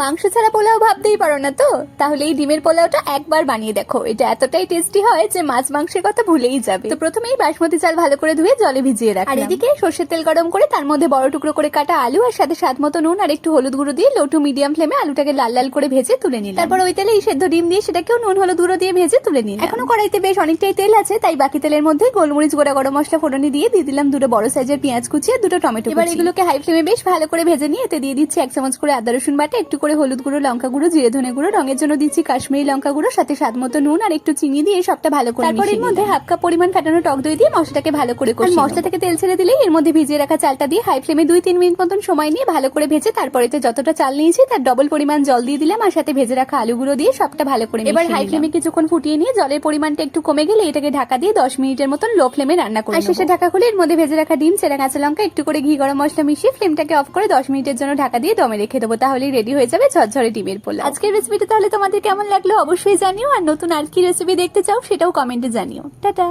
মাংস ছাড়া পোলাও ভাবতেই পারো না তো? তাহলে এই ডিমের পোলাওটা একবার বানিয়ে দেখো, এটা এতটাই টেস্টি হয় যে মাছ মাংসের কথা ভুলেই যাবে। তো প্রথমেই বাসমতি চাল ভালো করে ধুয়ে জলে ভিজিয়ে রাখলাম। আর এদিকে সর্ষের তেল গরম করে তার মধ্যে বড় টুকরো করে কাটা আলু আর সাথে স্বাদ মতো নুন আর একটু হলুদ গুঁড়ো দিয়ে লো টু মিডিয়াম ফ্লেমে আলুটাকে লাল লাল করে ভেজে তুলে নিলাম। তারপর ওই তেলে এই সেদ্ধ ডিম দিয়ে সেটাকেও নুন হলুদ গুঁড়ো দিয়ে ভেজে তুলে নিলাম। এখনো কড়াইতে বেশ অনেকটাই তেল আছে, তাই বাকি তেলের মধ্যে গোলমরিচ গোড়া গরম মশলা ফোড়নে দিয়ে দিলাম দুটো বড় সাইজের পেঁয়াজ কুচি আর দুটো টমেটো। এবার এগুলোকে হাই ফ্লেমে বেশ ভালো করে ভেজে নিয়ে এতে দিয়ে দিচ্ছি 1 চামচ করে আদা রসুন বাটা, একটু করে হলুদ গুঁড়ো, লঙ্কা গুঁড়ো, জিরে ধনে গুঁড়ো, রঙের জন্য দিচ্ছি কাশ্মীরি লঙ্কা গুঁড়ো, সাথে স্বাদ মতো নুন আর একটু চিনি দিয়ে সবটা ভালো করে তারপর এর মধ্যে হাফ কাপ পরিমাণ ফাটানো টক দই দিয়ে মশলাটাকে ভালো করে কষিয়ে মশলা থেকে তেল ছেড়ে দিলেই এর মধ্যে ভিজিয়ে রাখা চালটা দিয়ে হাই ফ্লেমে 2-3 মিনিট মতন সময় নিয়ে ভালো করে ভেজে তারপরে যতটা চাল নিয়েছি তার ডবল পরিমাণ জল দিয়ে দিলাম আর সাথে ভেজে রাখা আলুগুলো দিয়ে সবটা ভালো করে এবার হাই ফ্লেমে কিছুক্ষণ ফুটিয়ে নিয়ে জলের পরিমাণটা একটু কমে গেলে এটাকে ঢাকা দিয়ে 10 মিনিটের মতন লো ফ্লেমে রান্না করে আর শেষে ঢাকা খুলে এর মধ্যে ভেজে রাখা ডিম, চেরা কাঁচা লঙ্কা, একটু করে ঘি, গরম মশলা মিশিয়ে ফ্লেমটাকে অফ করে 10 মিনিটের জন্য ঢাকা দিয়ে দমে রেখে দেবো। তাহলেই রেডি হয়ে যাবে ঝরঝরে ডিমের পোলাও। আজকের রেসিপিটা তাহলে তোমাদের কেমন লাগলো অবশ্যই জানিও, আর নতুন আর কি রেসিপি দেখতে চাও সেটাও কমেন্টে জানিও। টাটা।